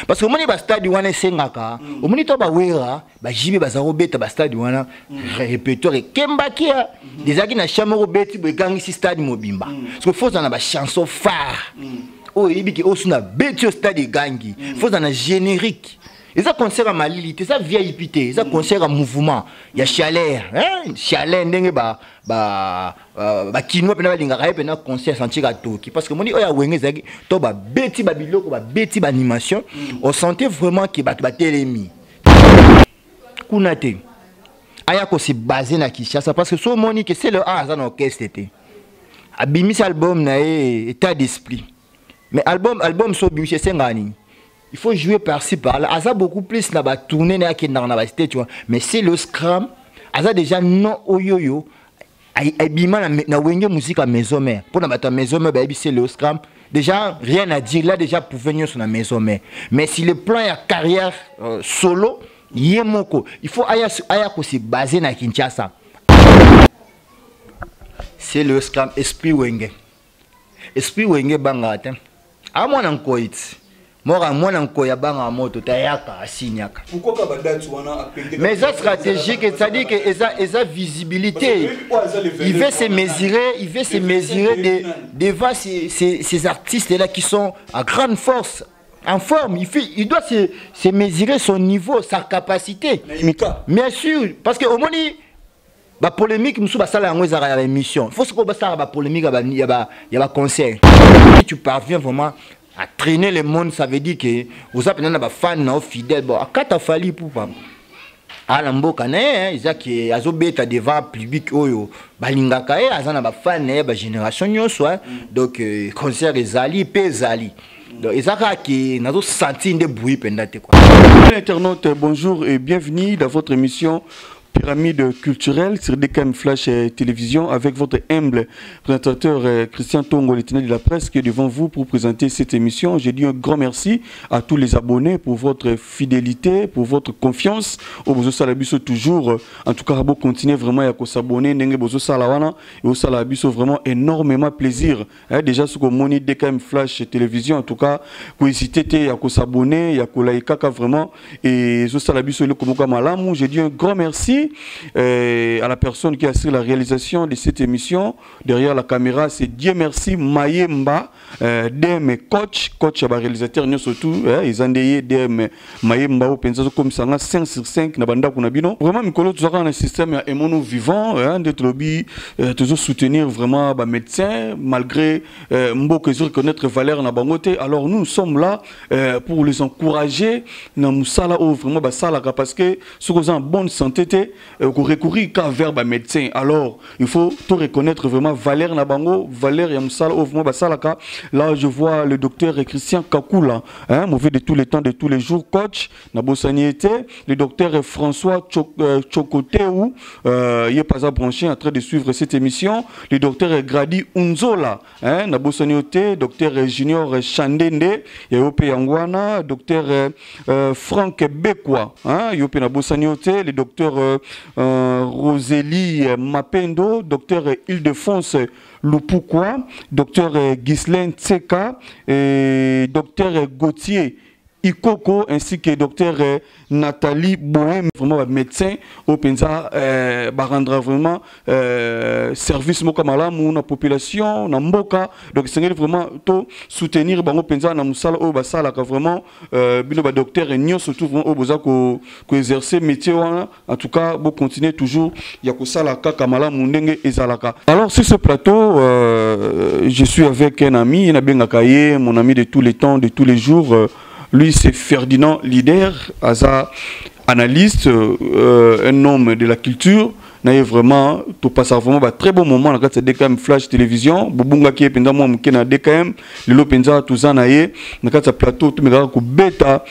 parce que omoni ba stade wana sengaka omoni to ba wera ba jibe ba zaro beta ba stade wana répertoire kembaki déjà ki na chambre beti bo gangi si stade mobimba parce que faut na ba chanson phare oh ibiki osuna beti au stade gangi faut na générique. Et ça concert à Malili, ça VIP, ça concert à mouvement. Il y a chaleur, hein? Chaleur, n'engue kino pena balinga kaye pena concert senti gatoki parce que moni oya wenge zaki to ba beti ba biloko ba beti ba animation, on sentait vraiment que ba telemi. Kunate. Aya ko se baser na Kinshasa parce que so moni que c'est le hasard orchestre était. Abimis album na état d'esprit. Mais album so bimise sengani. Il faut jouer par-ci par-là. Asa beaucoup plus na ba tourner na ki na ba stage tu vois. Mais c'est le scrum. Asa déjà non oyoyo. Ay bima na wenge musique à maison mère. Pour na ba maison mère ba c'est le scrum. Déjà rien à dire là déjà pour venir sur la maison mère. Mais si le plan ya carrière solo, yemoko, il faut aya ko se baser na Kinshasa. C'est le scrum esprit wenge. Esprit wenge bangata. A mon enkoit. Moi, encore yabanga moto tayaka asinyaka. Pourquoi pas date wana mais ça stratégique, c'est-à-dire que esa visibilité. Il veut se mesurer, devant ces artistes là qui sont à grande force, en forme. Il doit se mesurer son niveau, sa capacité. Bien sûr, parce que au moins ba polémique musu ba sala ngo za émission. Il faut que ça ba polémique ya ba conseil. Si tu parviens vraiment à traîner le monde, ça veut dire que vous avez des fans fidèles. Bon, à quatre fali pour pas. À l'amboka né, ils qui azobeta devant public oyo balingaka e azana ba fan ba génération nyonso donc concert ezali pe ezali. Donc ezaka qui nazo sentir des bruits pendate quoi. Internautes, bonjour et bienvenue dans votre émission Pyramide culturelle sur DKM Flash Télévision avec votre humble présentateur Christian Tongo, le tenant de la presse qui est devant vous pour présenter cette émission. J'ai dit un grand merci à tous les abonnés pour votre fidélité, pour votre confiance. Au Bozo Salabiso toujours, en tout cas, pour continuer vraiment à s'abonner, Nenge Bozo Salawana et au Salabiso vraiment énormément plaisir. Déjà sur le moni DKM Flash Télévision, en tout cas, pour hésiter à s'abonner, à laïka vraiment et Bozo Salabiso le Komoka Malamu. J'ai dit un grand merci. À la personne qui a assuré la réalisation de cette émission. Derrière la caméra, c'est Dieu merci Mayemba, DM coach réalisateur surtout, ils ont dit DM Mayemba au pensa comme ça 5 sur 5 na banda kuna bino. Vraiment mikolo toujours un système émono vivant, d'être lobby toujours soutenir vraiment les médecins malgré mboka ils reconnaître valeur na bangote. Alors nous sommes là pour les encourager na musala au vraiment basala parce que ceux qui ont en bonne santé recourir qu'à vers les médecins. Alors, il faut tout reconnaître vraiment Valère Nabango, Valère Yamsal, là, je vois le docteur Christian Kakula, mauvais de tous les temps, de tous les jours, coach, Nabosaniété, le docteur François Chokoteou, il est pas à brancher en train de suivre cette émission, le docteur Grady Unzola, Nabosaniété, docteur Junior Chandende, Yope Yangwana, docteur Franck Bekwa, Yope Nabosaniété, le docteur Rosélie Mapendo, docteur Ildefonse Lupukwa, docteur Ghislaine Tseka et docteur Gauthier Ikoko ainsi que docteur Nathalie Bohem, vraiment médecin au Penza, rendra vraiment service mokamala la population, na mboka, donc c'est vraiment tout soutenir bango Penza na musala au basala ka vraiment bino ba docteur nyo surtout vraiment au boza ko exercer métier en tout cas bon continuer toujours ya ko sala ka kamala mundenge ezalaka. Alors sur ce plateau je suis avec un ami, Nabenga Kaye, mon ami de tous les temps, de tous les jours. Lui, c'est Ferdinand Lider, analyste, un homme de la culture. Naye vraiment, tout passe vraiment un très bon moment dans cette DKM Flash Télévision. Bobunga qui est pendant moi na DKM, le penza tout ça naye, dans cette plateau tout me ko beta,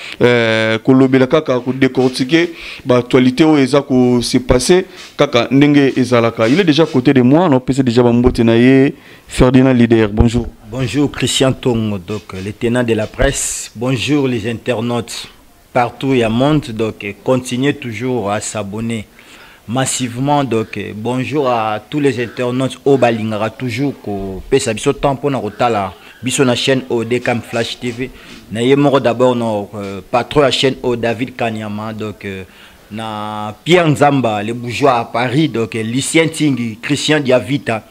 ko lobela kaka ko décortiquer, ba actualité o eza ko s'est passé kaka ndenge ezalaka. Il est déjà à côté de moi, on peut déjà bambote naye Ferdinand Lider. Bonjour. Bonjour Christian Tongo, donc le tenant de la presse. Bonjour les internautes partout et à monde, donc continuez toujours à s'abonner massivement. Donc bonjour à tous les internautes au balingara toujours ko pesa biso temps pour na rotala biso na chaîne OD comme Flash TV na yemoro d'abord no patron la chaîne O David Kanyama donc na Pierre Nzamba le bourgeois à Paris donc Lucien Tingi Christian Diavita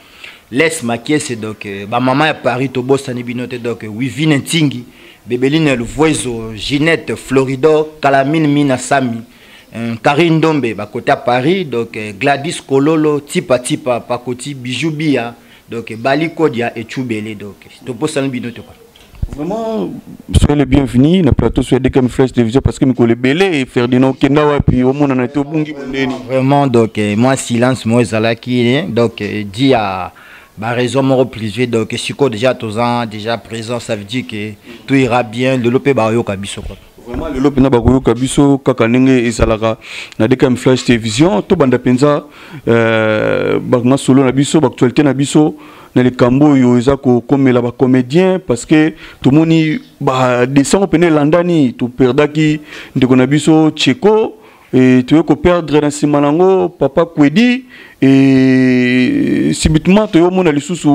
Les Makiese donc ba maman à Paris to bosani binote donc Wivine Tingi Bebeline Luvoizo Ginette Florido Calamine Mina Sami Karine Dombe ba côté à Paris donc Gladys Kololo Tipa Tipa Pakoti Bijoubia donc Bali Kodia et Choubele donc to bosani binote quoi. Vraiment, soyez les bienvenus dans le plateau sur DKM Flash Télévision parce que Mikole Belé et Ferdinand Kendawa puis au monde on a été au Bungi. Vraiment donc moi silence moi Zalaki donc dit à bah raison mon privé donc si quoi déjà tous ans déjà présent ça veut dire que tout ira bien le lopé ba yo kabiso quoi. Vraiment le lopé na ba yo kabiso kaka ndenge ezalaka na DKM Flash Télévision to banda penza ba nga solo na biso ba actualité na biso dans les cambo yo ezako comme la ba comédien parce que tout le monde ba descend pené landani tout perdaki ndeko na biso Cheko et tu veux ko perdre dans simanango papa Kwedi et subitement tu yo mona lisusu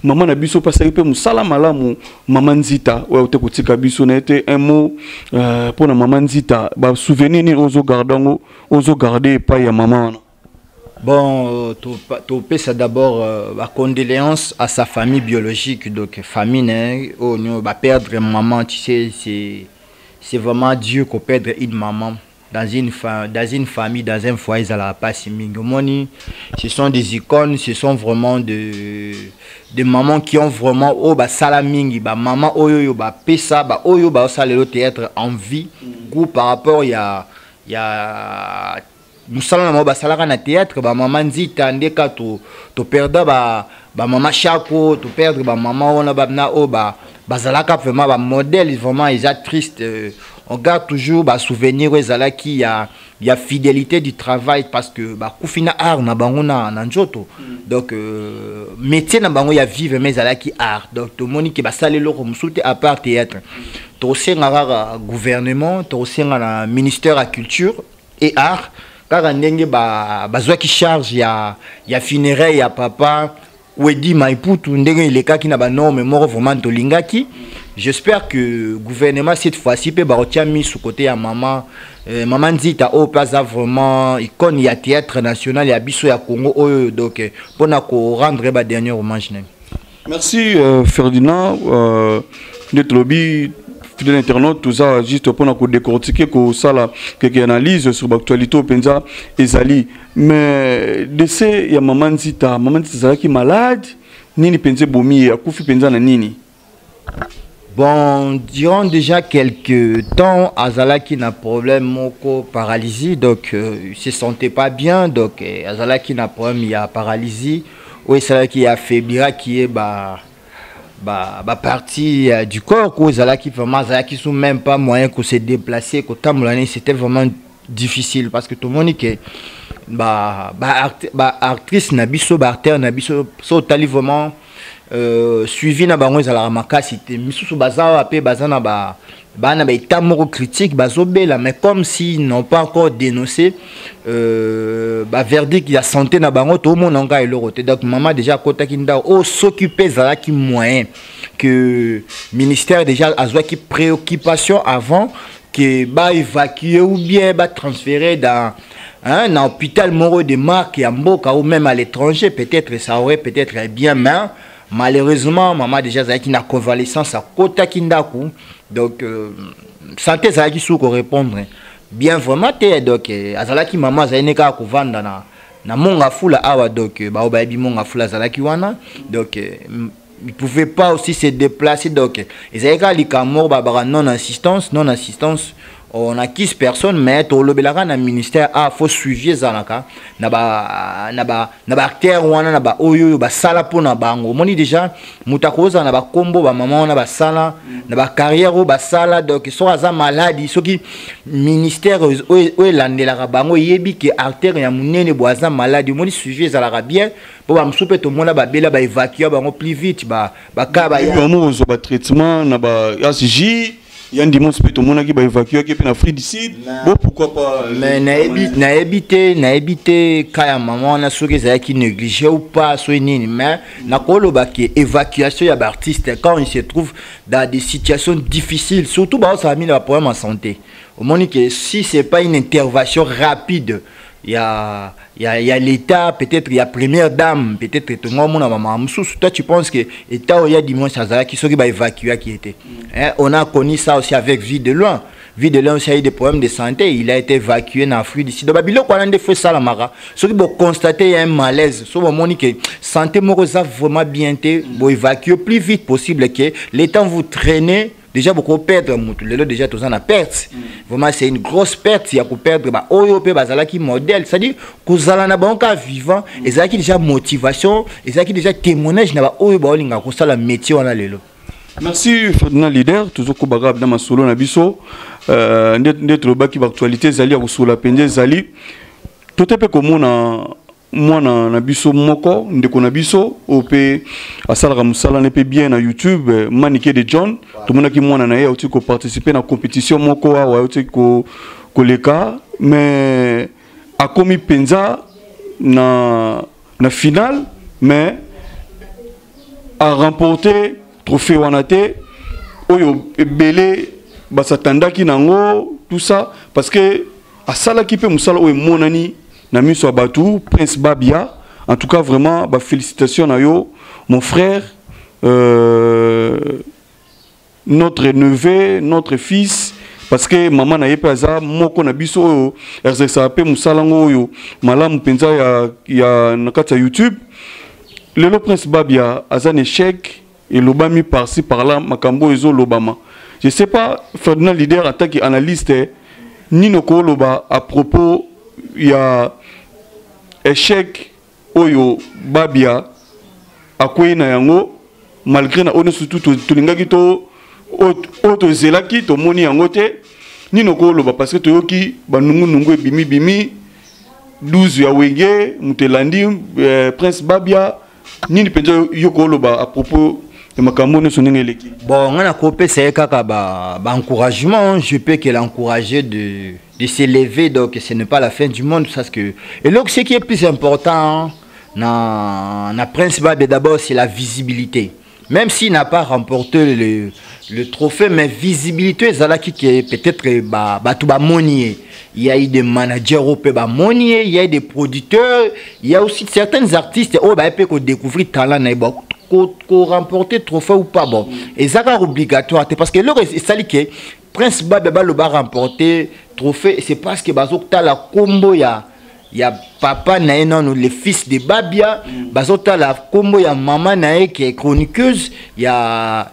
maman na biso parce que pe musala malamu maman Nzita ouais te kotika biso na été un mot pour na maman Nzita ba souvenir ni ozo garder pas ya maman. Bon, tu ça d'abord la condoléance à sa famille biologique, donc famille, on va perdre maman, tu sais, c'est vraiment Dieu qu'on perd une maman dans une famille, dans un foyer, ça la passe mingomoni. Ce sont des icônes, ce sont vraiment des mamans qui ont vraiment oh bah salamingi, bah maman oh yo bah pesa, bah oh yo bah ça le théâtre en vie, par rapport il y a nous sommes dans le théâtre, maman dit ndeka to perdre maman chako, to perdre maman on a babna o bazalaka vraiment ba modèle vraiment ils sont tristes. On garde toujours souvenir ezalaki il y a fidélité du travail parce que kufina art na bango na njoto donc métier na bango ya vivre mais ezalaki art donc to moni ke basalelo ko musuti à part théâtre to senga gouvernement to senga na ministère à culture et art car ndenge bazwa ki charge ya funérailles ya papa Wedi Maiputu ndenge il est kaki na ba norme mort vraiment to lingaki. J'espère que le gouvernement cette fois-ci peut barotia mis sous côté à maman maman Nzita au place vraiment icône ya théâtre national ya biso ya Congo donc pour na ko rendre ba dernier hommage. Merci Ferdinand d'être lobby fidèle internaute tout ça juste pour nous décortiquer que ça là quelques analyses sur l'actualité au Penza ezali mais décès ya maman Nzita qui malade nini penze bomi akufi penza na nini. Bon, durant déjà quelques temps, Azalaki n'a problème moko paralysie, donc il se sentait pas bien, donc Azalaki n'a problème, il y a paralysie, ou Azalaki affaiblira qui est partie du corps, ou Azalaki vraiment Azalaki sont même pas moyen que se déplacer, que c'était vraiment difficile parce que tout le monde dit que actrice nabiso, artère nabiso, so tali vraiment suivi na bango ezala makasi te misusu baza apé baza na ba état moko critique bazobela mais comme si n'ont pas encore dénoncé verdict ya santé na bango to mona nga eloko te donc maman déjà kotaki nda o s'occuper zala ki moyen que ministère déjà azwa ki préoccupation avant que évacuer ou bien transférer dans un hôpital moro de marque ya mboka ou même à l'étranger peut-être ça aurait peut-être bien mais malheureusement maman déjà zaki na convalescence à kota kindaku donc santé zaki sou ko répondre bien vraiment te donc azalaki maman zaineka ko vanda na monga fula awa donc ba obabi monga fula zalaki wana donc il pouvait pas aussi se déplacer donc ezalika likamor ba non assistance on a 15 personnes mais to lobelaka na ministère faut suivre zalaka na ba acteur wana na ba oyo ba sala pona bango moni déjà mutakoza na ba kombo ba maman na ba sala na ba carrière ba sala donc so aza maladie soki ministère o landelaka bango yebi ke acteur ya munene boaza maladie moni suivre zalaka bien pour ba msupe to mona ba bela ba évacuer bango plus vite ba ka ba ya mo zo ba traitement na ba ASJ Il y a un dimanche peut tout le monde qui va évacuer qui est en Afrique du Sud. Bon pourquoi pas. Mais na éviter kaya maman na soki za qui négligé ou pas so nini mais na koloba ki évacuation ya artiste quand il se trouve dans des situations difficiles surtout ba ça a mis le problème en santé. Au moment que si c'est pas une intervention rapide il y a l'état, peut-être il y a première dame, peut-être tout le monde a maman. Toi tu penses que l'état il y a dimanche à qui va évacuer qui était. On a connu ça aussi avec Vie de loin. Vie de loin aussi a eu des problèmes de santé, il a été évacué dans l'Afrique d'ici. Donc Babylone on a des fait ça la mara. Ce qui pour constater il y a un malaise. Sur le moment que santé morosa vraiment bien été pour évacuer plus vite possible que l'état vous traîner. Déjà beaucoup perdre déjà tout ça na perte vraiment c'est une grosse perte il y a pour perdre ba oyo pe bazala qui modèle c'est-à-dire que zala na bon cas vivant et ça qui déjà motivation et ça qui déjà témoignage na ba oyo ba olinga ko sala métier wana lelo. Merci Ferdinand Leader toujours ko bagab na masolo na biso ndet lo baki ba actualité zali ya kosola pende zali tout pe ko mona moi na biso moko ndeko na biso ope asalaka musala ne pe bien na YouTube Maniké de John tout monde qui mona na ye oti ko participer na compétition moko wa oti ko leka mais a komi penza na finale mais a remporté trophée wanate oyo belé basatandaki nango tout ça parce que asala ki pe musala oyo monani Nami Soabatou, Prince Babia, en tout cas vraiment, bah, félicitations à yo, mon frère, notre neveu, notre fils, parce que maman n'a pas ça, moi qu'on a biso, RZSAP, Moussalango, yo, malam penza ya nakata YouTube, le Prince Babia, a un échec, et l'obami par-ci par-là, makambo ezo l'obama. Je sais pas, Ferdinand Leader attaque analyste, ni noko loba à propos, il y a échec oyo Babia akwei na yango malgré na ono surtout tulingaki to auto zelaki to moni yango te ni noko loba parce que to yoki banungu bimi 12 ya wenge mutelandi Prince Babia ni penza yoko loba à propos de makambo ne sonenge leki. Bon ngana ko pesa kaka ba encouragement je peux que l'encourager de s'élever, donc ce n'est pas la fin du monde, parce que et donc ce qui est plus important na Prince Babia d'abord c'est la visibilité. Même s'il n'a pas remporté le trophée, mais visibilité zalaki qui est peut-être tout monier. Il y a eu des managers au monier, il y a eu des producteurs, il y a aussi certains artistes au peut découvrir talent na ko remporter trophée ou pas bon. Et ça c'est obligatoire parce que le c'est que Prince Babia le ba remporter trophée c'est parce que bazokta la combo ya papa nae non le fils de Babia bazokta la combo ya maman nae qui est chroniqueuse ya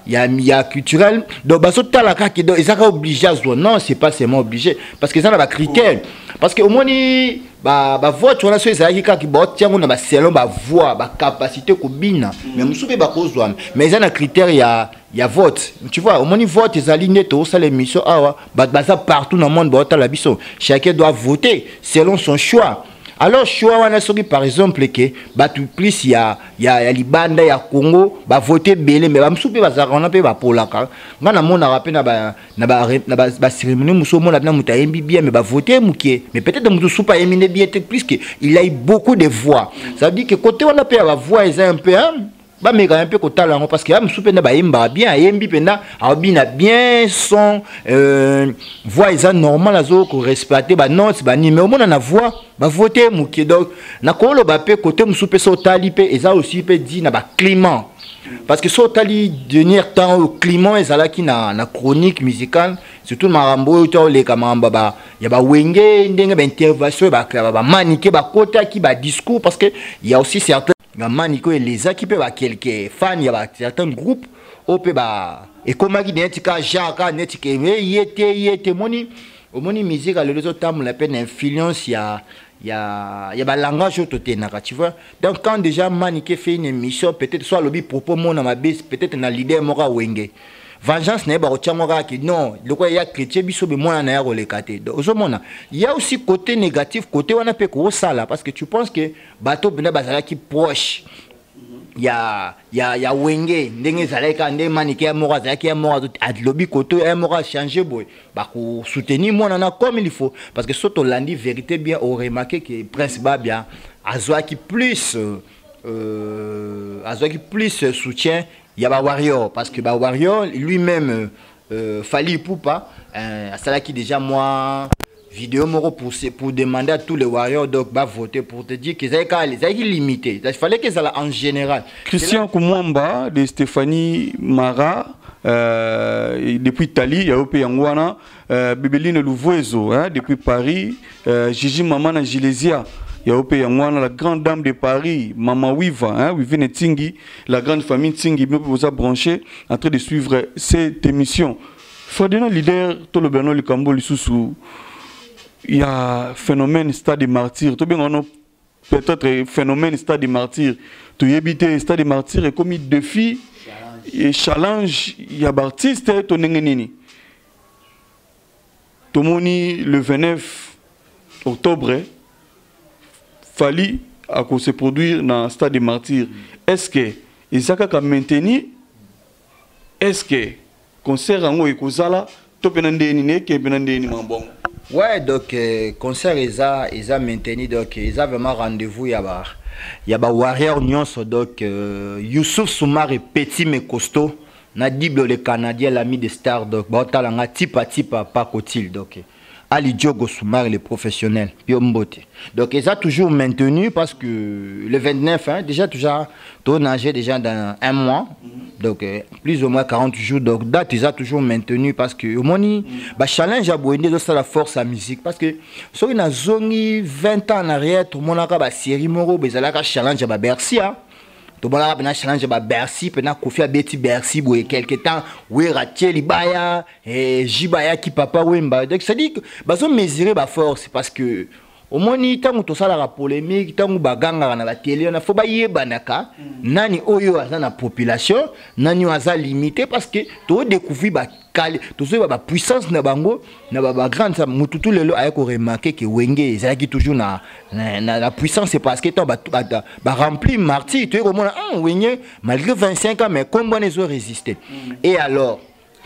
culturel donc bazokta la kaki donc ils sont obligés à non c'est pas seulement obligé parce que ça a des critères parce que au moins vote on a sur les qui botent on a selon voix capacité kobina mais musupe bakozwa mais ils ont un critère il y a vote tu vois au moins vote ils alignent tout ça les missions ça partout dans le monde botta la biso chacun doit voter selon son choix. Alors choix wana soki par exemple que tout plus il y a libanda ya Congo voter belé mais musupe bazarana pe polaka ngana mona rappel na cérémonie muso mona na mutayembi bien mais voter mukie mais peut-être muso soupa yemine bien plus que il a eu beaucoup de voix ça veut dire que côté on a pe la voix ils un peu mais quand même peu kotala parce que musupe na yemba bien yembi pena abina bien son voix ils normal azo ko respecter notes numéro mona na voix voter mukie donc na kolo pe côté musupe so tali pe eza aussi pe dit na climat parce que so tali dernier temps au climat ezala ki na chronique musicale surtout marambo to le kamamba ya wenge ndenge intervention Maniké kota ki discours parce que il y a aussi certains Maniké les équipes quelques fans il y a certains groupes au pe et comme qui netika jaka netika yete moni au moni musique à les autres temps la peine influence il y a langage autoténaka tu vois donc quand déjà Maniké fait une émission peut-être soit lobby propos mon na base peut-être na leader mora wenge vengeance n'est pas au non le quoi il y a chrétien biso be moi na ya kolekate donc il y a aussi côté négatif côté on a pe ko sala parce que tu penses que bateau bena bazala qui proche ya wenge ndenge zaleka ndenge manike ya mora zaki ya mora adlobi koto ya mora changer boy ba ko soutenir moi na comme il faut parce que soto landi vérité bien au remarqué que Prince Babia azwaki plus soutien ya ba warrior parce que ba warrior lui-même Fally Ipupa ça qui déjà moi vidéo pour demander à tous les warriors donc bah voter pour te dire qu'ils avaient limité. Il fallait que ça en général. Christian Koumwamba de Stéphanie Mara depuis Italie, il y a Ope Yangwana, Bibeline Louvoiseau depuis Paris, Gigi Mamana Gilesia. Il y a Ope Yangwana, la grande dame de Paris, Mama Wiva, Wivine Tingi, la grande famille Tingi, vous a branché en train de suivre cette émission. Fadena leader, tout le Bernard Lukambo, Lissousou. Il y a phénomène stade des martyrs. Tout bien, on a peut-être phénomène stade des martyrs. Tu y habites stade des martyrs et comme il défie et challenge, il y a artiste ton nengenini. Tout le 29 octobre, Fally a se produire dans le stade des martyrs. Est-ce que Isaka a maintenu? Est-ce que concert en haut et Kozala, tu peux n'en que benandeni mambon? Ouais, donc concert ils a maintenu donc ils a vraiment rendez-vous il y a warrior nyonso donc Youssouf Soumar est petit mais costaud na Dible le Canadien l'ami des stars donc batalanga tipa pas cotil donc Ali Diogo Soumar les professionnels Piombote donc ils a toujours maintenu parce que le 29 déjà tournagé déjà dans un mois donc plus ou moins 40 jours donc date ils a toujours maintenu parce que au moni ba challenge à boende de ça la force à musique parce que sur une zone 20 ans en arrière tout le monde a ba série moro bezalaka challenge à Bercy tout le monde a challenge à Bercy pendant Kofi Abeti Bercy boye quelque temps oui Ratiel Baya et Jibaya qui papa Wemba donc ça dit que bazo mesurer ba force parce que au moins tant que ça la polémique tant que baganga na la télé on a faut ba yebanaka nani oyo aza na population nani aza limité parce que to découvrir ba kali to so ba puissance na bango na ba grande ça mututu lelo ay ko remarquer que wenge ça qui toujours na la puissance c'est parce que to ba rempli martyr tu au moins wenge malgré 25 ans mais combien ils ont résisté et alors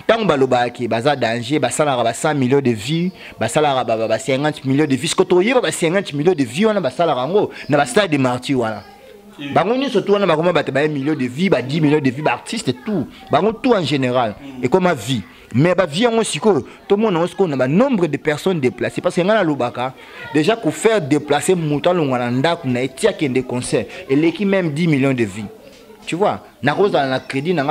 tant baloba qui baza danger basala 100 millions de vies basala 50 millions de vies ce que tu y 50 millions de vies on a basala rango na ba stade de martyrs voilà bango ni surtout on a comment battre 1 million de vies 10 millions de vies artistes et tout bango tout en général et comme ma vie mais ba vie on aussi que tout le monde on a nombre de personnes déplacées parce que ngana lobaka déjà pour faire déplacer mouton ngana ndako na etia kende concert et l'équipe même 10 millions de vies. Tu vois, na rose dans la crédit, na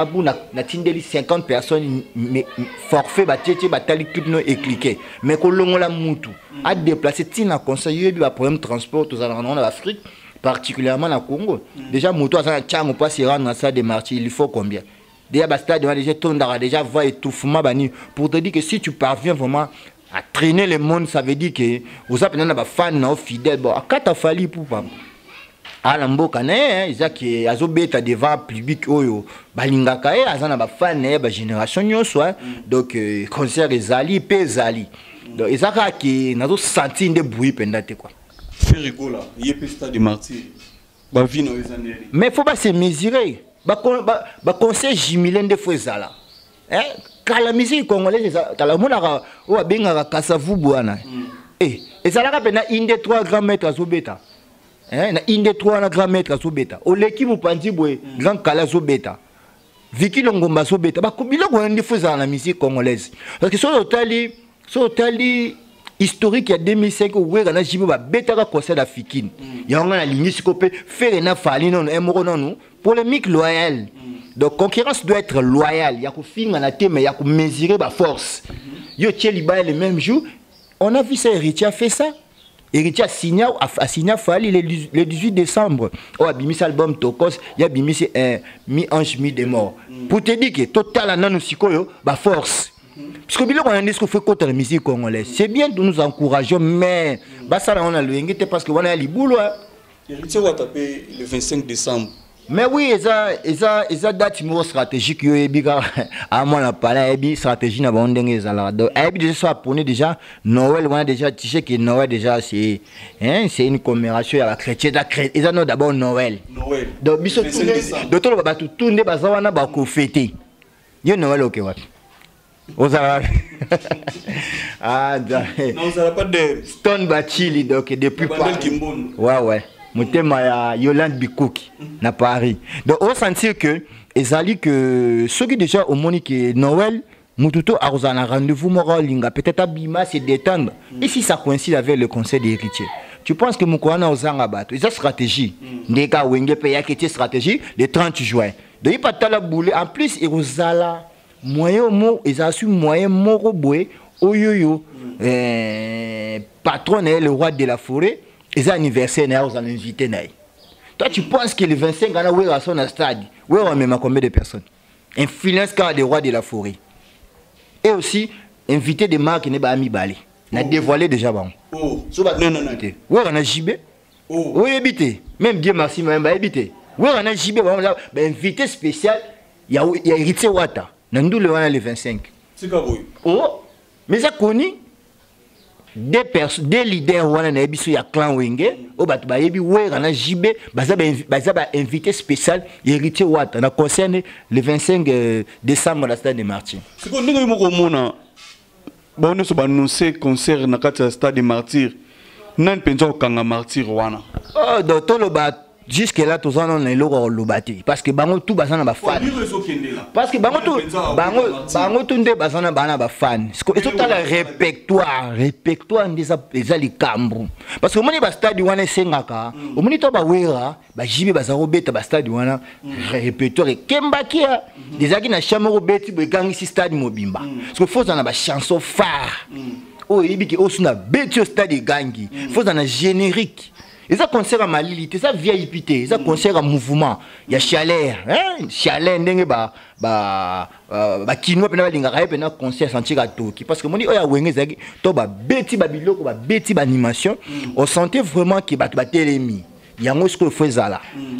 tindeli 50 personnes, mais forfait, batali tout nous et cliquer. Mais que l'on la moutou, à déplacer, tina conseiller, il y a problème de transport, tout ça dans l'Afrique, particulièrement dans le Congo. Déjà, moutou, ça n'a pas si rendre dans ça des martyrs, il faut combien? Déjà, basta, déjà, tondara, déjà, voir étouffement, bani, pour te dire que si tu parviens vraiment à traîner le monde, ça veut dire que vous avez des fans fidèles, bon, à quatre Fally Ipupa. ala mboka ne izaki azobeta devant public oyo balingaka e azana ba fan ne ba génération nyonso donc concert ezali pe ezali donc ezaka ki nazo sentir nde bruit pendate quoi fait rigola yepe stade martyr ba vino ezaneli mais faut pas se mesurer ba concert jimilé nde faut ezala kala musique congolaise kala mona o abenga kasavu bwana ezalaka pena inde 3 grands maîtres azobeta na inde 3 na grand maître azobeta o l'équipe mopanzi boy grand kala azobeta Vicky Longomba azobeta ba biloko ndi fozala na musique congolaise parce que so tali historique ya 2005 wera na jibo ba betaka concert africaine yanga na ligne sikope faire na Fally non emoro non polémique loyale donc concurrence doit être loyale ya ko finga na thème ya ko mesurer ba force yo tieli ba le même jour on a vu ça Héritier a fait ça. Héritier a signé Fally le 18 décembre. Oh, abimi album Tokos, il y a abimi mi-ange, mi-démort. Pour te dire que total anan sikoyo, ba force. Parce que biloko on a dit qu'on fait contre la musique congolaise. C'est bien de nous encourager, mais bah ça on a le parce que on a les boulots. Héritier va taper le 25 décembre. Mais oui, eza date mo stratégique yo ebika à moi la parler ebi stratégie na bon ndenge ezala. Donc ebi déjà soit pour déjà Noël on a déjà tu sais que Noël déjà c'est une commémoration à la chrétien ils ont d'abord Noël. Donc biso de tout le ba tout ne ba zawana ba ko fêter. Yo Noël OK ouais. Ozala ah non ça pas de Stone Bachili donc depuis pas. Ouais. Motema ya Yolande Bikouki na Paris. Donc on sentit que ezali que ceux qui déjà au moni que Noël mututo arozana rendez-vous moko linga peut-être abima se détendre. Et si ça coïncide avec le conseil des héritiers. Tu penses que mukwana ozanga bato, eza stratégie. Ndeka wenge pe ya kete stratégie le 30 juin. Donc il pas tala boule en plus erozala moyen mo ezasu moyen moko boye oyoyo patron est le roi de la forêt. Les anniversaires, nous allons inviter. Toi, tu penses que le 25 ans, où est son stade? Où est même combien de personnes? Influence car des rois de la forêt. Et aussi, inviter des marques qui n'est pas ami balé. On a dévoilé déjà. Bon. Oh, non. Où est on a JB? Où est habité? Même Dieu merci, même habité. Où est on a JB? Invité spécial, il y a héritier Wata. Nous le 25. C'est quoi? Oh, mais ça connu. Des leaders wana na biso ya clan wenge o batu ba yebi wera na JB baza invité spécial héritier Wata na concerne le 25 décembre la stade de Martyrs. C'est quoi ndenge moko mona ba on so ba annoncer concert na kati ya stade de Martyrs nan penza okanga Martyrs wana. Oh docteur lo ba jusque là tous on est loko lobati parce que bango tout bazana ba fan parce que bango tout nde bazana bana ba fan et tout à le répertoire des likambo parce que moni ba stade wana sengaka moni to ba wera ba jibe bazaro beta ba stade wana répertoire kembakia des aki na chamero beti bo gangi si stade mobimba parce que faut na ba chanson phare oh ibiki osuna beti au stade gangi faut na générique. Ils ont concert à Malilité, ça VIP, ils ont concert à mouvement. Il y a chaleur, chaleur, n'engue kinoa pena linga raye pena concert senti à Toki parce que mon dit oya wenge zaki to ba beti ba biloko ba beti ba animation, on sentait vraiment que ba télémi. Il y a ce que faisait là.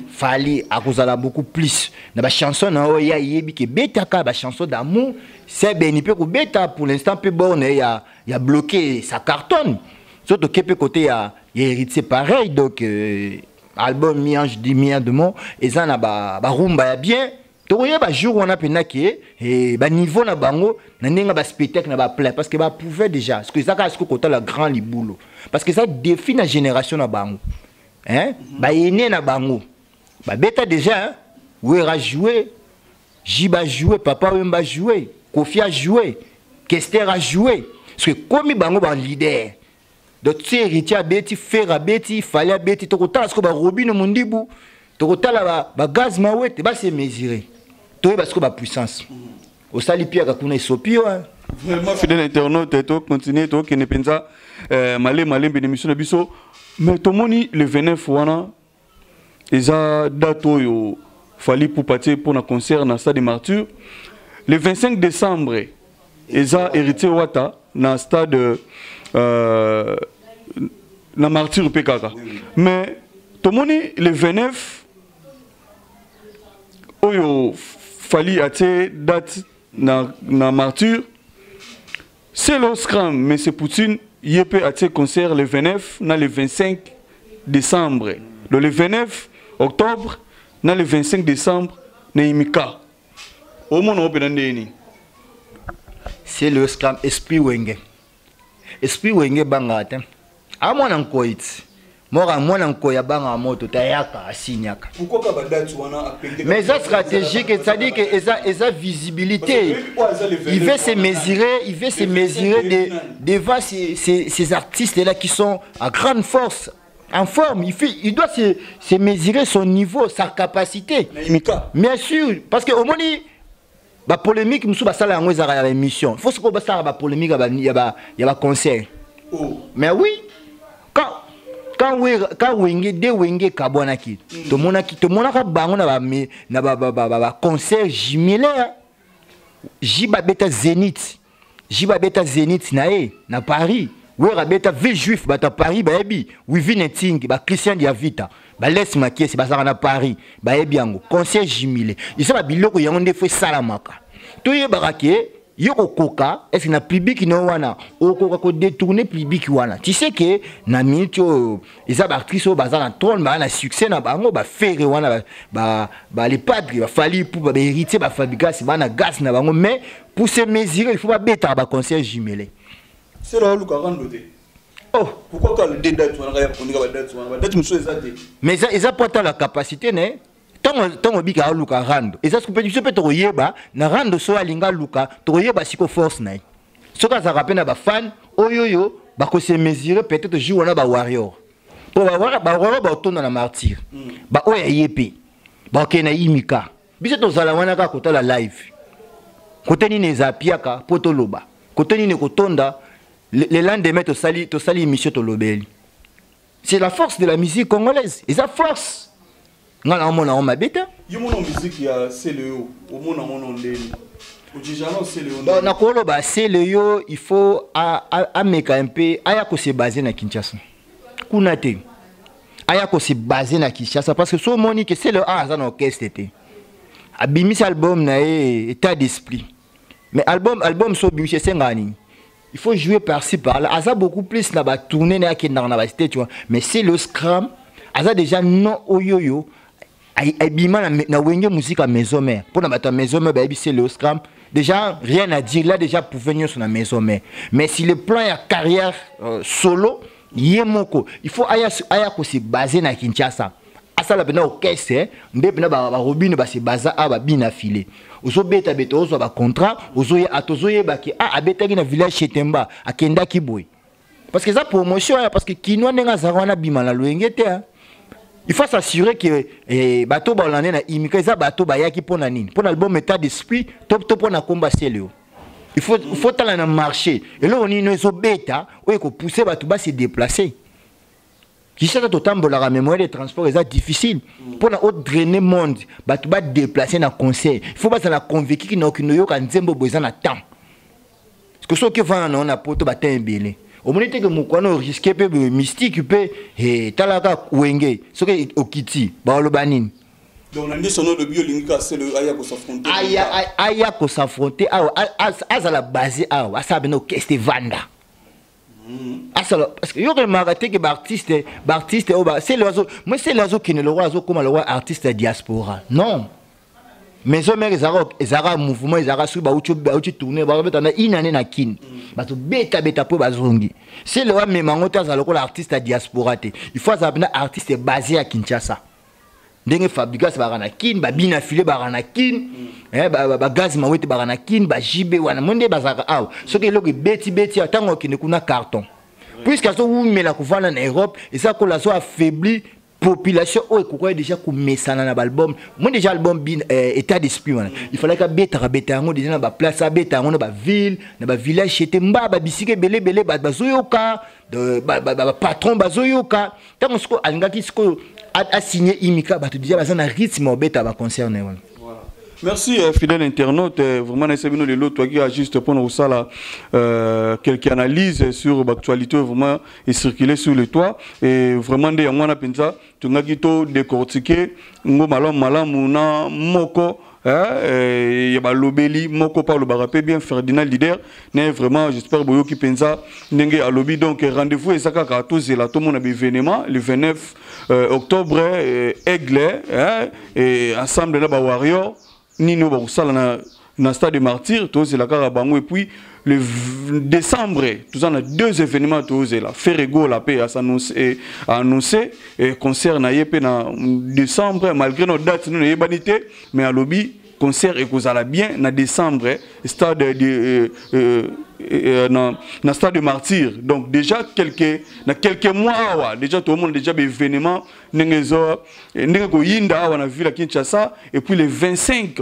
Fallait à cause là beaucoup plus. Na ba chanson na oya yebi que beta ka ba chanson d'amour, c'est bénifique pour beta pour l'instant peu bon il y a bloqué sa cartonne. Surtout que côté il y a héritier pareil donc album miange dit mien de mots et ça na ba rumba ya bien toye ba jour on a penaki et ba niveau na bango na ninga ba spectacle na ba plein parce que ba pouvait déjà parce que ça ka ce côté la grand liboulot parce que ça définit la génération na bango ba yene na bango ba beta déjà où era jouer Jiba jouer papa Wemba jouer Kofi a jouer Kester a jouer parce que comme bango ba leader. Donc tu héritier beti fera beti fallait beti tokota ce que ba robino mundibu tokota la ba gaz mawete ba se mesurer to parce que ba puissance au sali pia ka kuna isopio vraiment fidèle internaute to continuer to que ne pensa malé bénémission na biso mais to moni le 29 wana eza dato yo fali pour partir pour un concert na stade de Martyrs le 25 décembre eza héritier Wata na stade na Martyrs PKK. Mais tout le monde le 29 oyo fali ate date na Martyrs c'est le scrum mais c'est Poutine yep ate concert le 29 na le 25 décembre. Le 29 octobre na le 25 décembre na imika. Au monde openandeni. C'est le scrum esprit wenge. Esprit wenge bangate. A mwana nkoiti. Mora mwana nkoya banga moto tayaka asinyaka. Pourquoi ka date wana apende? Mais ça stratégique, c'est-à-dire que esa visibilité. Il veut se mesurer, devant ces artistes là qui sont à grande force, en forme. Il doit se mesurer son niveau, sa capacité. Bien sûr, parce que au moins ba polémique musu ba sala ngwe za émission. Faut que ça ba polémique il y a conseil. Mais oui, quand wenge de wenge kabona ki to mona ka bango na ba concert jumelé Jiba beta Zénith na Paris Oui, rabeta V juif bata Paris baebi, oui vineting ba Christian Diavita, ba laisse maquer c'est bazar na Paris, baebi yango, concert jimile. Ils sont biloko yango ndefo salamaka. Toye barake yoko koka, est-ce na public no wana, o koka ko détourner public wana. Tu sais que na minute ils a actrice au bazar na trône ba na succès na bango ba faire wana ba les padres ba fali pour ba héritier ba fabriquer ba na gaz na bango mais pour se mesurer il faut pas bêta ba concert jimile. C'est là où Carando. Oh, pourquoi quand le dédate on a date monsieur Zate. Mais ils apportent la capacité né. Tant bika luka rando. Et ça ce que peut te yeba na rando so alinga luka, to yeba siko force na. Ce que ça rappelle na ba fan oyoyo ba ko se mesurer peut-être jouer na ba warrior. Pour ba warrior ba tourner na martyr. Ba oya yepe. Ba ke na imika. Biso to zala wana ka kota la live. Kote ni nezapiaka potoloba. Kote ni kotonda le lendemain to sali émission to lobeli. C'est la force de la musique congolaise. Et ça force. Ngala mona on mabeta. Yo mona musique ya CLO, au mona mona ndeni. Ojijana CLO. Dans na kolo ba CLO, il faut a meka un peu aya ko se baser na Kinshasa. Kuna te. Aya ko se baser na Kinshasa parce que so moni que CLO a za na orchestre te. Abimi album na état d'esprit. Mais album so bimi c'est ngani. Il faut jouer par-ci par-là. Aza beaucoup plus na ba tourner na kenda na ba stage tu vois. Mais c'est le scrum. Aza déjà non oyoyo. Ay bima na wenge musique à maison mère. Pour na ba maison mère ba c'est le scrum. Déjà rien à dire là déjà pour venir sur la maison mère. Mais si le plan ya carrière solo, yemoko, il faut aya ko se baser na Kinshasa. Asa la bena orchestre, ndepena ba robine ba se baza a ba bina filé. Ozo beta beta ozo ba contrat, ozo ye atozoye ba ki abeta ki na village Chetemba, akenda ki boy. Parce que ça promotion parce que kinwa nenga zarwana bima la loengete. Il faut s'assurer que bateau ba olane na imika za bateau ba yaki pona nini. Pour l'album état d'esprit, top pona combat CLO. Il faut tala na marché. Et là on y no zo beta, o ko pousser bateau ba se déplacer. Qui ça totambola la mémoire des transports est difficile pour na drainer monde ba tu ba déplacer na conseil il faut pas ça la convaincre qui n'aucune yo kan nzembo besoin na temps parce que ce que va na poto ba tembele au moment que mukwana risquer pe mystique pe talaka wenge ce que okiti ba lobanini donc on a dit son nom de biolinga c'est le aya ko s'affronter aya ko s'affronter à la base à ça beno keste vanda. Parce que yo remarqué que l'artiste c'est l'oiseau moi c'est l'oiseau qui ne le roi comme le roi artiste diaspora non mais hommes ils ont mouvement ils ont suba uchi tourner ba betana inane na kin ba to beta po bazongi c'est le roi memango taza le artiste diaspora il faut ça un artiste basé à Kinshasa ndenge fabrikas barana kin ba bina filé barana kin ba gaz mawete barana kin ba jibe wana monde bazaka aw ce que loki beti atango ki ne kuna carton puisque ça ou mais la couvana en Europe et ça que la so affaibli population o ko déjà ku mesana na album moi déjà album bin état d'esprit wana il fallait que beta ngo déjà na ba place a beta ngo na ba ville na ba village chez mba ba bisike belé ba bazoyoka de ba patron bazoyoka tango sko alingaki sko a signé imika ba te dire ba na rythme beta ba concerné wana. Merci fidèle internaute, vraiment nous de l'autre qui a juste pour nous ça là quelques analyses sur l'actualité vraiment et circuler sur le toit et vraiment des on a pensa tu n'as quitté décortiquer ngo malam na moko il y a lobeli moko par le barapé bien Ferdinand leader mais vraiment j'espère boyo qui pensa n'engé à lobby donc rendez-vous et ça ka tous là tout le monde a événement le 29 octobre Aigle et ensemble là ba warrior Nino Baroussala na stade de Martyr, tous c'est la Carabango et puis le décembre, tous on a deux événements tous là. Ferrego la paix a annoncé et concert na yepé na décembre malgré nos dates nous n'avons pas mais à lobby concert et cause à la bien na décembre stade de na stade de Martyr. Donc déjà quelques mois déjà tout le monde déjà des événements n'engezo n'engo yinda on a vu la Kinshasa et puis le 25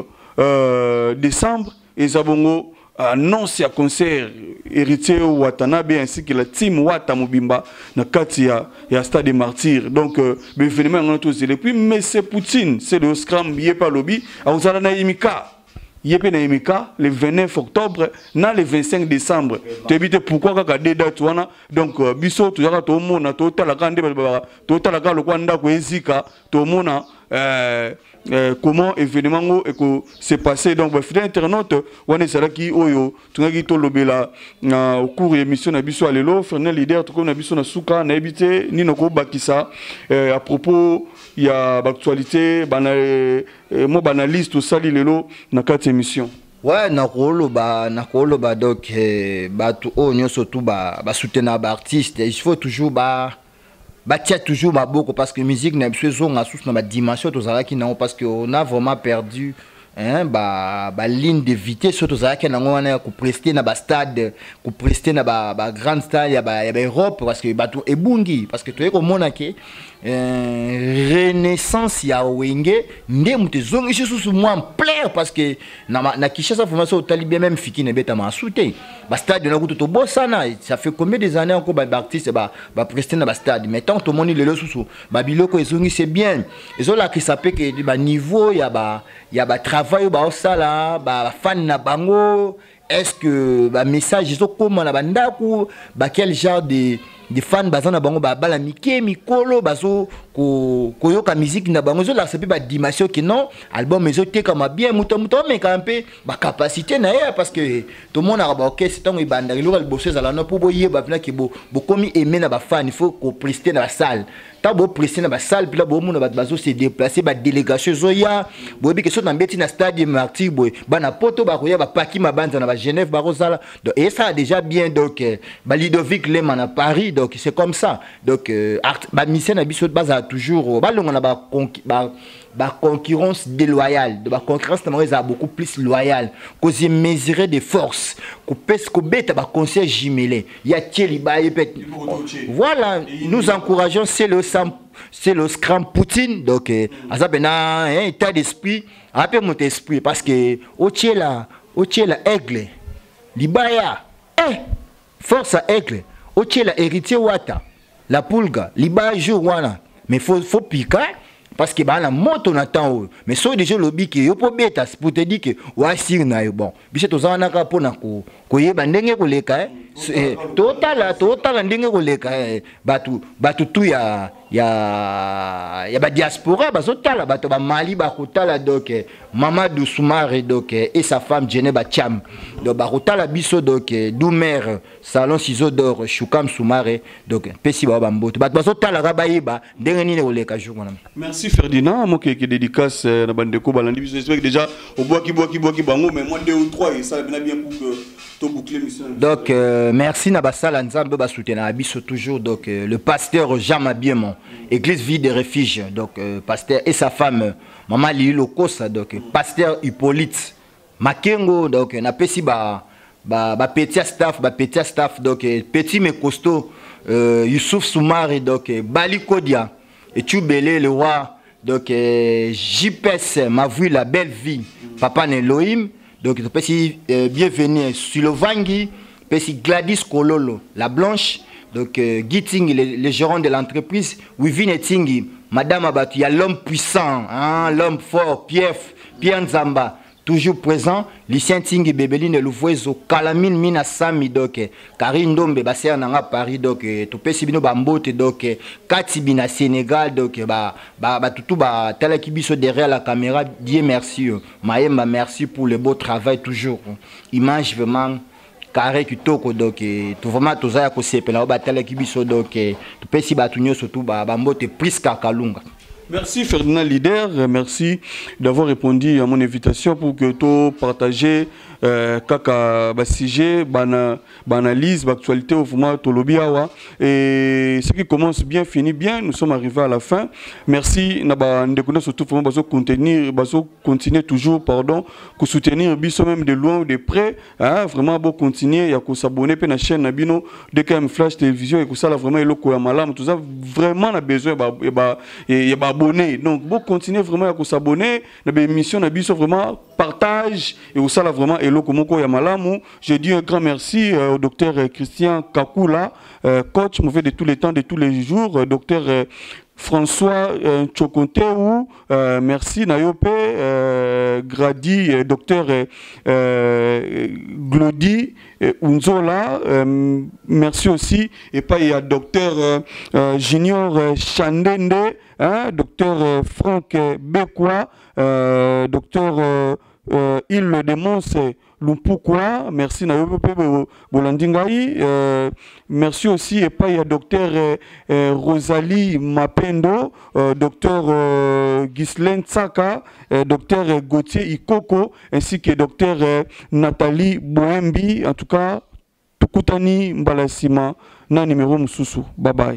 décembre et Zabongo annonce à concert héritier Watanabe ainsi que la team Wata Mobimba na kati ya stade de Martyr. Donc l'événement on a tous et puis mais c'est Poutine c'est le scrum yé par lobby à Uzala na imika Yépe na Emeka le 29 octobre na le 25 décembre. Tu évites pourquoi kaka deux dates wana donc biso tu yaka to mona to tala kande to tala ka lo kwanda ko ezika to mona comment événement eko s'est passé donc fidèle internaute wana salaki oyo tungaki to lobela au cours émission na biso alelo Fernel leader to ko na biso na suka na ebité ni noko bakisa à propos il y a l'actualité mo banaliste tout ça lelo na 4 émissions. Ouais, nakolo ba donc batu onyo surtout ba soutenir ba artiste, il faut toujours tia toujours ba beaucoup parce que musique na besoin na sous na dimension to zala ki na parce que on a vraiment perdu hein ligne de vitesse surtout zala ki na ngona ko prester na ba stade ko prester na ba grand stade ya ba Europe parce que batu ebungi parce que to eko mona ke renaissance ya wenge nde muté zongi sous moi en plaire parce que na Kinshasa formation au talibé même fiki ne beta ma souté ba stade na kuto to bosana ça fait combien des années encore ba artiste ba prester na ba stade mais tant to moni lelo sous ba biloko ezongi c'est bien ezo la ki ça peut que ba niveau ya ba travail ba osala ba fan na bango est-ce que ba message ezo koma na bandaku ba quel genre de fans bazana bango ba bala mike mikolo bazo ko yoka musique na bango zo la sepe ba dimension que non album ezo te comme bien muto mais quand peu ba capacité na ya parce que tout le monde a ba OK c'est tant ibanda le bosser za la no pour boyer ba vna ke bo komi aimer na ba fan il faut ko prester na la salle ta bo prester na ba salle puis là bo mona ba bazo se déplacer ba délégation zo ya bo bi que so na beti na stade martyr boy ba na poto ba ko ya ba paki ma banza na ba Genève ba rozala donc et ça déjà bien donc ba Ludovic Lema na Paris donc c'est comme ça donc ba mission na biso de base a toujours ba longa na ba concurrence déloyale de ba concurrence na beaucoup plus loyale cause mesurer des forces ko pes ko beta ba conseil jumelé ya tieli ba voilà nous encourageons c'est le scrum Poutine donc azabena état d'esprit après mon esprit parce que otiela aigle libaya force à aigle otiela héritier wata la pulga libaya jour wana mais faut piquer parce que la moto n'attend mais so déjà lobby que yo po beta pour te dire que wa sir na yo bon biso tozana ka pona ko yeba ndenge ko leka total ndenge ko leka batu tu ya ba diaspora bazotala bato ba Mali ba kotala donc Mamadou Soumaré donc et sa femme Djeneba Cham donc ba kotala biso donc Doumer salon ciseaux d'or Choukam Soumaré donc pesi ba mboto bato bazotala ka bayeba ndenge nini ko leka jour wana. Merci Ferdinand mo ke dédicace na bandeko balandi biso j'espère que déjà au boaki bango mais moins 2 ou 3 et ça bien pour que to boucler mission. Donc merci na basala nzambe ba soutenir biso toujours donc le pasteur Jean Mabiemon Église Vie des Refuges donc pasteur et sa femme maman Lilo Kosa donc pasteur Hippolyte Makengo donc na pesi ba petit staff donc petit mais costaud Youssouf Soumaré donc Bali Kodia et Tchoubele le roi donc JPS m'a vu la belle vie Papa Neloïm donc pesi bienvenue Sulovangi pesi Gladys Kololo la blanche donc Giting les gérants de l'entreprise Wivine Tingi Madame Abatu, il y a l'homme puissant, hein, l'homme fort, Pierre Nzamba, toujours présent, Lucien Tingi Bebeline Louvoiso, Kalamine Mina Sami, donc, Karine Dombe, Basser Nanga Paris, donc, Topé Sibino Bambote, donc, Katibina Sénégal, donc, tout, Talakibiso derrière la caméra, Dieu merci, Maïma, merci pour le beau travail, toujours, image vraiment. Carré qui toko donc tout vraiment tout ça ko sepela batala ki biso donc to pesi batunyo surtout ba mbote plus kakalunga. Merci Ferdinand Leader, merci d'avoir répondu à mon invitation pour que tu partages kaka sujet, analyse, actualité au format Tolobiawa. Et ce qui commence bien finit bien, nous sommes arrivés à la fin. Merci naba ndekona surtout vraiment continuer toujours pardon, que soutenir biso même de loin ou de près, hein, vraiment bon continuer, il y a que s'abonner à la chaîne Nabino DKM Flash Télévision et que ça là vraiment eloko ya malamu, tout ça vraiment on a besoin il y a s'abonner. Donc, vous continuez vraiment à s'abonner. L'émission n'a vraiment partage et au sala vraiment et lokomoko ya malamu. Je dis un grand merci au docteur Christian Kakula, coach mauvais de tous les temps, de tous les jours, docteur François Chokonteou, merci Nayope, Grady, docteur Glody Unzola, merci aussi, et pas il y a docteur Junior Chandende, docteur Franck Bekwa, docteur Il Démence Lumpukwa, merci Nayope Bolandingai, merci aussi et pas il y a docteur Rosalie Mapendo, docteur Ghislaine Tsaka, docteur Gauthier Ikoko, ainsi que docteur Nathalie Boembi. En tout cas, Tukutani Mbalasima, na numéro Moussoussou. Bye bye.